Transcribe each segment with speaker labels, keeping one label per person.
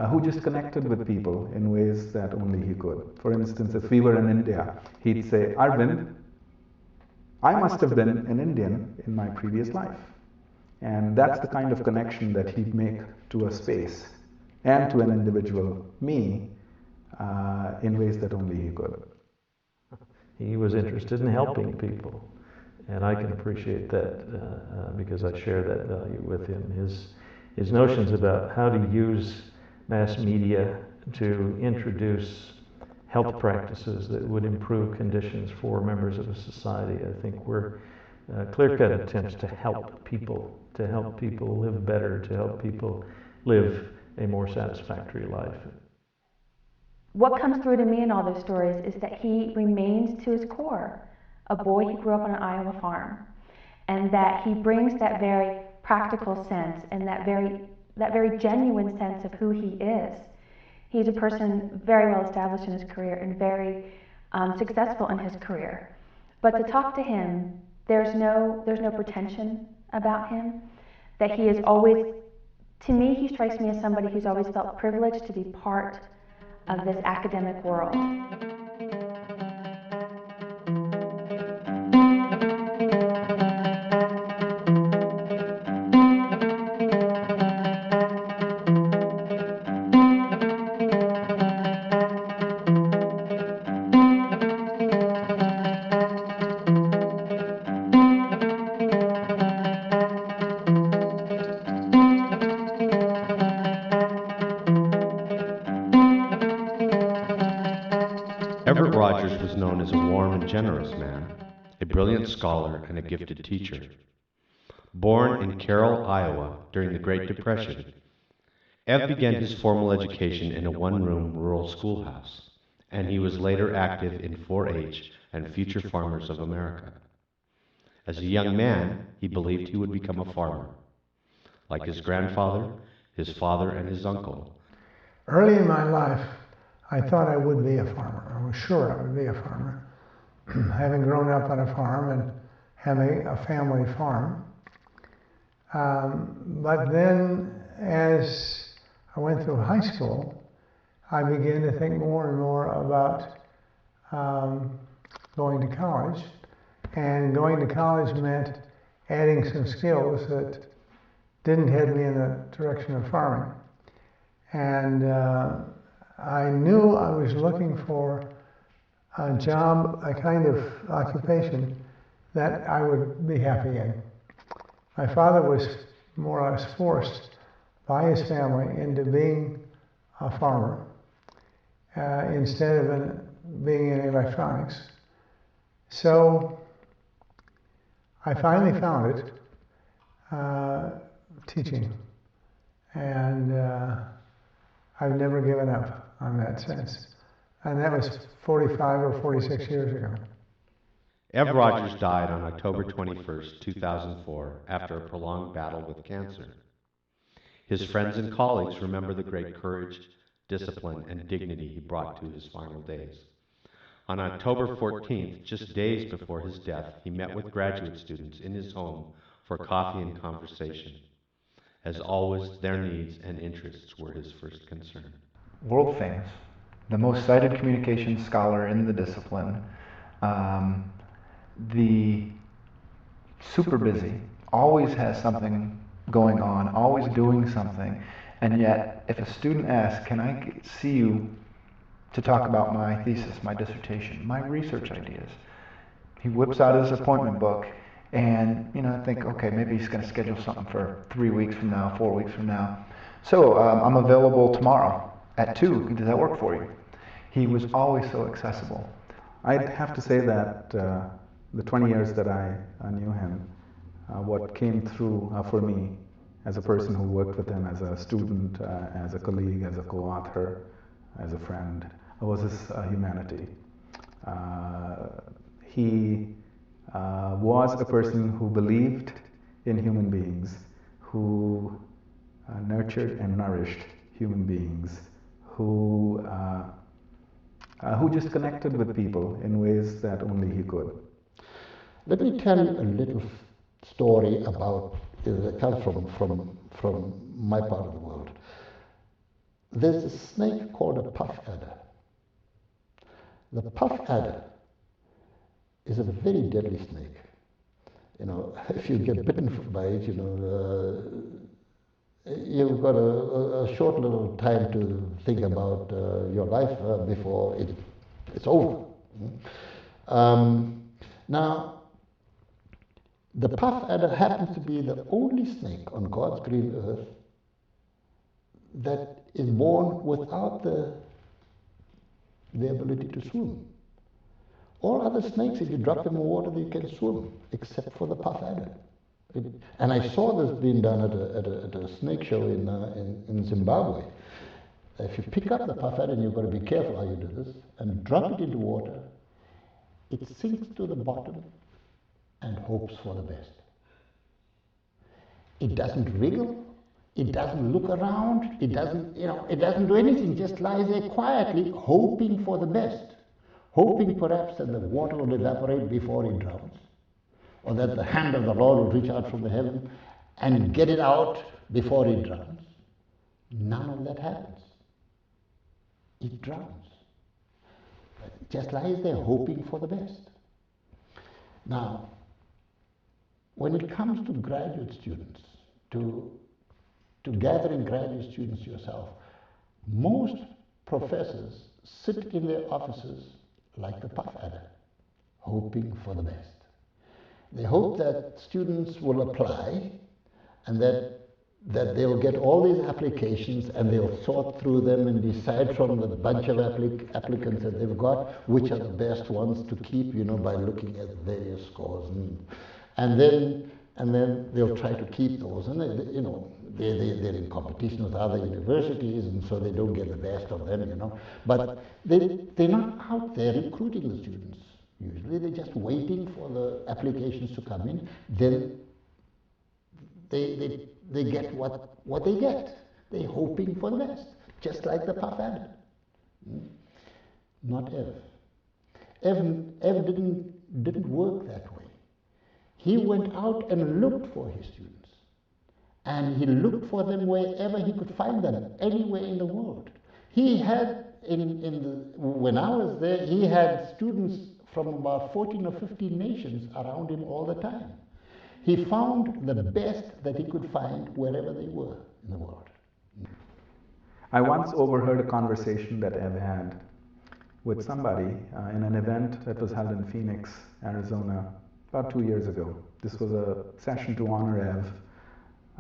Speaker 1: who just connected with people in ways that only he could. For instance, if we were in India, he'd say, Arvind, I must have been an Indian in my previous life. And that's the kind of connection that he'd make to a space and to an individual, me, in ways that only he could.
Speaker 2: He was interested in helping people, and I can appreciate that because I share that value with him. His notions about how to use mass media to introduce health practices that would improve conditions for members of a society, I think were clear-cut attempts to help people live better, to help people live a more satisfactory life.
Speaker 3: What comes through to me in all those stories is that he remains to his core a boy who grew up on an Iowa farm, and that he brings that very practical sense and that very genuine sense of who he is. He's a person very well established in his career and very successful in his career. But to talk to him, there's no pretension about him. That he is always, to me, he strikes me as somebody who's always felt privileged to be part of this academic world.
Speaker 4: Everett Rogers was known as a warm and generous man, a brilliant scholar, and a gifted teacher. Born in Carroll, Iowa, during the Great Depression, Ev began his formal education in a one-room rural schoolhouse, and he was later active in 4-H and Future Farmers of America. As a young man, he believed he would become a farmer. Like his grandfather, his father, and his uncle.
Speaker 5: Early in my life, I thought I would be a farmer. I was sure I would be a farmer. Having grown up on a farm and having a family farm. But then as I went through high school, I began to think more and more about going to college. And going to college meant adding some skills that didn't head me in the direction of farming. And I knew I was looking for a job, a kind of occupation that I would be happy in. My father was more or less forced by his family into being a farmer instead of being in electronics. So I finally found it, teaching. And I've never given up on that sense. And that was 45 or 46 years ago.
Speaker 4: Ev Rogers died on October 21st, 2004, after a prolonged battle with cancer. His friends and colleagues remember the great courage, discipline, and dignity he brought to his final days. On October 14th, just days before his death, he met with graduate students in his home for coffee and conversation. As always, their needs and interests were his first concern.
Speaker 6: World famous, the most cited communications scholar in the discipline, the super busy, always has something going on, always doing something, and yet if a student asks, can I see you to talk about my thesis, my dissertation, my research ideas, he whips out his appointment book and I think, okay, maybe he's going to schedule something for 3 weeks from now, 4 weeks from now. So I'm available tomorrow at 2. Does that work for you? He was always so accessible.
Speaker 1: I'd have to say that the 20 years that I knew him, what came through for me as a person who worked with him as a student, as a colleague, as a co-author, as a friend, was his humanity. He was a person who believed in human beings, who nurtured and nourished human beings, who just connected with people in ways that only he could.
Speaker 7: Let me tell you a little story about that comes from my part of the world. there's a snake called a puff adder. The puff adder is a very deadly snake. You know, if you get bitten by it, you know, you've got a short little time to think about your life before it's over. Now, the puff adder happens to be the only snake on God's green earth that is born without the ability to swim. All other snakes, if you drop them in water, they can swim, except for the puff adder. And I saw this being done at a snake show in Zimbabwe. If you pick up the puff adder, and you've got to be careful how you do this, and drop it into water, it sinks to the bottom and hopes for the best. It doesn't wriggle, it doesn't look around, it doesn't, you know, it doesn't do anything, just lies there quietly, hoping for the best. Hoping perhaps that the water will evaporate before it drowns, or that the hand of the Lord will reach out from the heaven and get it out before it drowns. None of that happens. It drowns. It just lies there hoping for the best. Now, when it comes to graduate students, to gathering graduate students yourself, most professors sit in their offices like the puff adder, hoping for the best. They hope that students will apply and that they'll get all these applications and they'll sort through them and decide from the bunch of applicants that they've got which are the best ones to keep, you know, by looking at various scores. And then they'll try to keep those. And they, you know, they're in competition with other universities, and so they don't get the best of them, you know. But they're not out there recruiting the students. Usually they're just waiting for the applications to come in. Then they get what they get. They're hoping for the best, just like the puff adder. Not Ev. Ev didn't work that way. He went out and looked for his students. And he looked for them wherever he could find them, anywhere in the world. He had, when I was there, he had students from about 14 or 15 nations around him all the time. He found the best that he could find wherever they were in the world.
Speaker 1: I once overheard a conversation that Ev had with somebody in an event that was held in Phoenix, Arizona, about 2 years ago. This was a session to honor Ev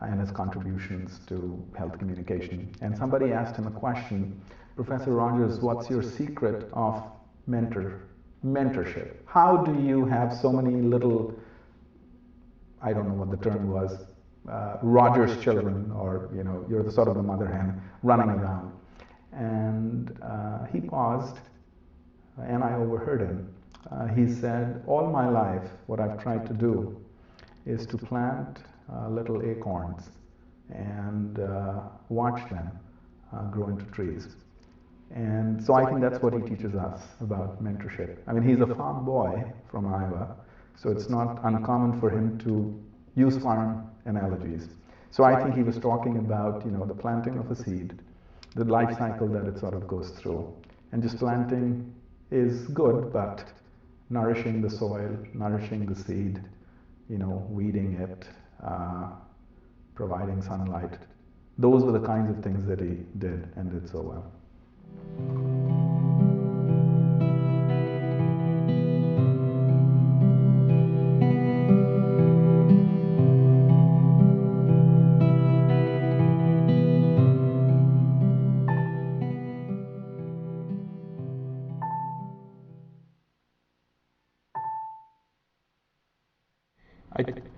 Speaker 1: and his contributions to health communication. And somebody asked him a question, Professor Rogers, what's your secret of mentorship? How do you have so many little, I don't know what the term was, Rogers children, or, you know, you're the sort of the mother hen running around. And he paused, and I overheard him. He said, all my life, what I've tried to do is to plant little acorns and watch them grow into trees. And so I think that's what he teaches us about mentorship. I mean, he's a farm boy from Iowa, so it's not uncommon for him to use farm analogies. So I think he was talking about, you know, the planting of a seed, the life cycle that it sort of goes through. And just planting is good, but nourishing the soil, nourishing the seed, you know, weeding it, providing sunlight. Those were the kinds of things that he did and did so well.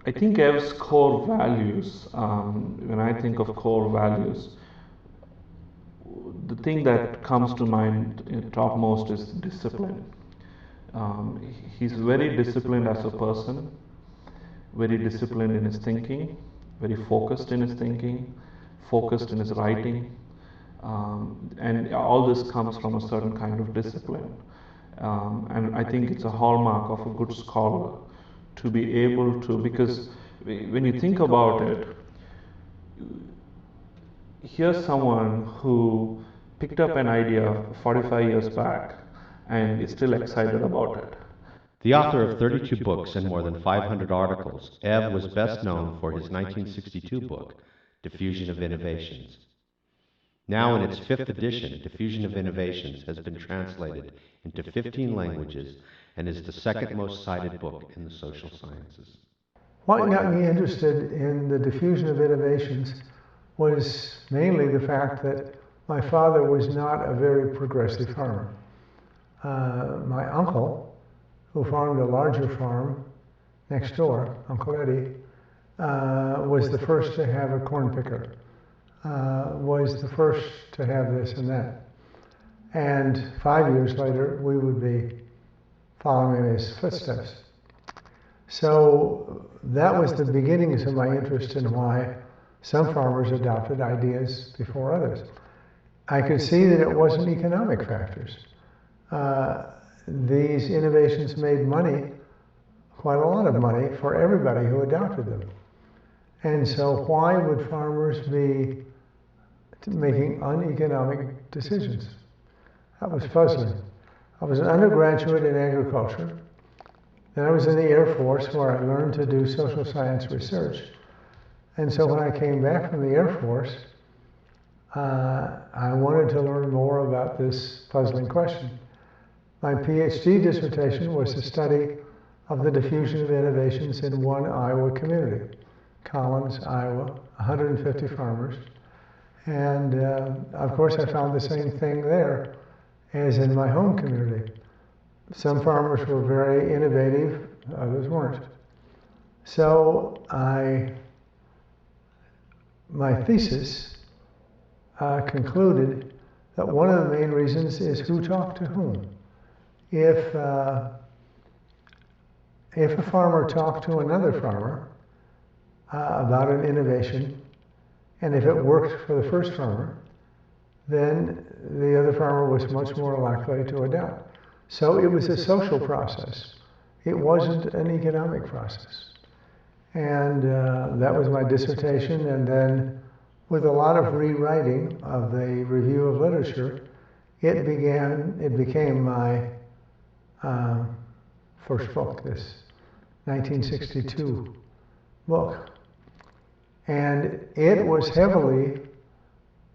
Speaker 2: I think Ev's core values, when I think of core values, the thing that comes to mind topmost is discipline. He's very disciplined as a person, very disciplined in his thinking, very focused in his thinking, focused in his writing, and all this comes from a certain kind of discipline. And I think it's a hallmark of a good scholar to be able to, because when you think about it, here's someone who
Speaker 8: picked up an idea 45 years back and is still excited about it.
Speaker 4: The author of 32 books and more than 500 articles, Ev was best known for his 1962 book, Diffusion of Innovations. Now in its 5th edition, Diffusion of Innovations has been translated into 15 languages and is the second most cited book in the social sciences.
Speaker 5: What got me interested in the diffusion of innovations was mainly the fact that my father was not a very progressive farmer. My uncle, who farmed a larger farm next door, Uncle Eddie, was the first to have a corn picker, was the first to have this and that. And 5 years later, we would be following in his footsteps. So that was the beginnings of my interest in why some farmers adopted ideas before others. I could see that it wasn't economic factors. These innovations made money, quite a lot of money, for everybody who adopted them. And so why would farmers be making uneconomic decisions? That was puzzling. I was an undergraduate in agriculture. Then I was in the Air Force, where I learned to do social science research. And so when I came back from the Air Force, I wanted to learn more about this puzzling question. My PhD dissertation was a study of the diffusion of innovations in one Iowa community, Collins, Iowa, 150 farmers. And of course, I found the same thing there as in my home community. Some farmers were very innovative, others weren't. So my thesis concluded that one of the main reasons is who talked to whom. If a farmer talked to another farmer about an innovation, and if it worked for the first farmer, then the other farmer was much more likely to adopt. So it was a social process. It wasn't an economic process. And that was my dissertation. And then with a lot of rewriting of the review of literature, it became my first book, this 1962 book. And it was heavily,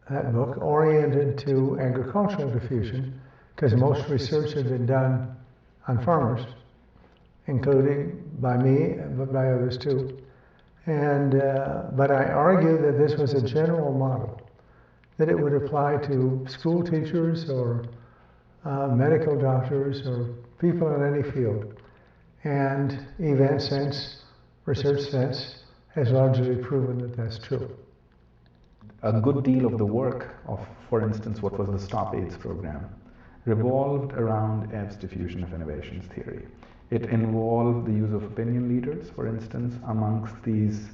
Speaker 5: that book, oriented to agricultural diffusion, because most research had been done on farmers, including by me, but by others too. And, but I argued that this was a general model, that it would apply to school teachers or medical doctors or people in any field. And event sense, research sense, has largely proven that that's true.
Speaker 1: A good deal of the work of, for instance, what was the Stop AIDS program, revolved around Ev's diffusion of innovations theory. It involved the use of opinion leaders, for instance, amongst these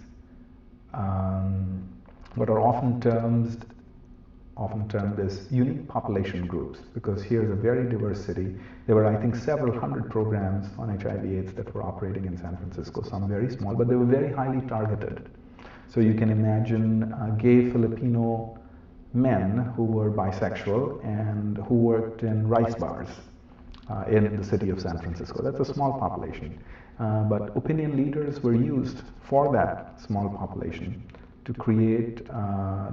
Speaker 1: what are often termed as unique population groups, because here's a very diverse city. There were, I think, several hundred programs on HIV/AIDS that were operating in San Francisco, some very small, but they were very highly targeted. So you can imagine gay Filipino men who were bisexual and who worked in rice bars in the city of San Francisco. That's a small population. But opinion leaders were used for that small population to create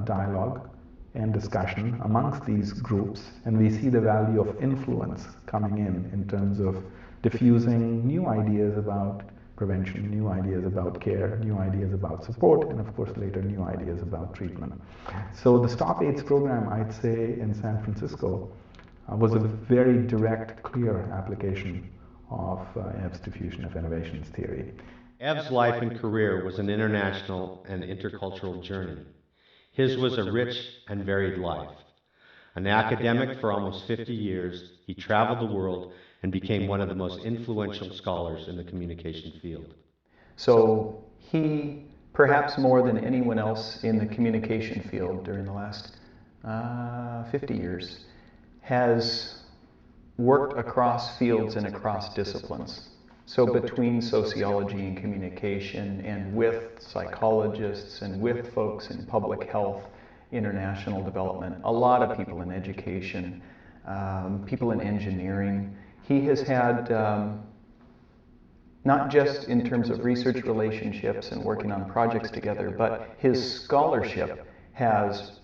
Speaker 1: dialogue and discussion amongst these groups. And we see the value of influence coming in terms of diffusing new ideas about prevention, new ideas about care, new ideas about support, and of course later new ideas about treatment. So the Stop AIDS program, I'd say, in San Francisco was a very direct, clear application of Ev's diffusion of innovations theory.
Speaker 4: Ev's life and career was an international and intercultural journey. His was a rich and varied life. An academic for almost 50 years, he traveled the world and became one of the most influential scholars in the communication field.
Speaker 9: So he, perhaps more than anyone else in the communication field during the last 50 years, has worked across fields and across disciplines. So between sociology and communication, and with psychologists, and with folks in public health, international development, a lot of people in education, people in engineering. He has had, not just in terms of research relationships and working on projects together, but his scholarship has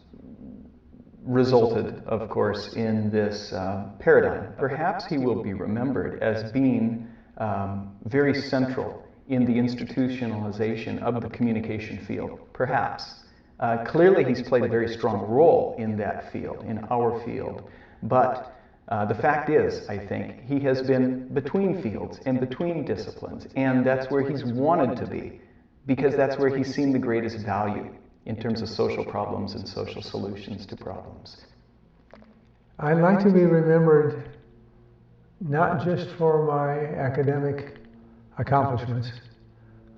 Speaker 9: resulted, of course, in this paradigm. Perhaps he will be remembered as being very central in the institutionalization of the communication field, perhaps. Clearly he's played a very strong role in that field, in our field, but the fact is, I think, he has been between fields and between disciplines, and that's where he's wanted to be, because that's where he's seen the greatest value in terms of social problems and social solutions to problems.
Speaker 5: I'd like to be remembered not just for my academic accomplishments,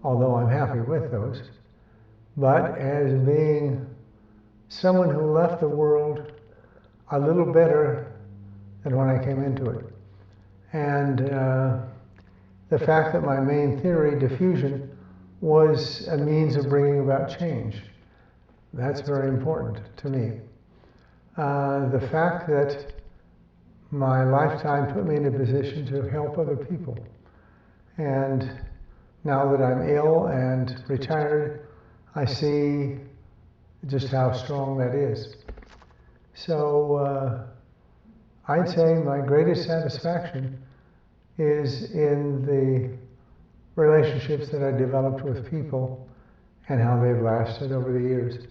Speaker 5: although I'm happy with those, but as being someone who left the world a little better than when I came into it. And the fact that my main theory, diffusion, was a means of bringing about change. That's very important to me. The fact that my lifetime put me in a position to help other people. And now that I'm ill and retired, I see just how strong that is. So I'd say my greatest satisfaction is in the relationships that I developed with people and how they've lasted over the years.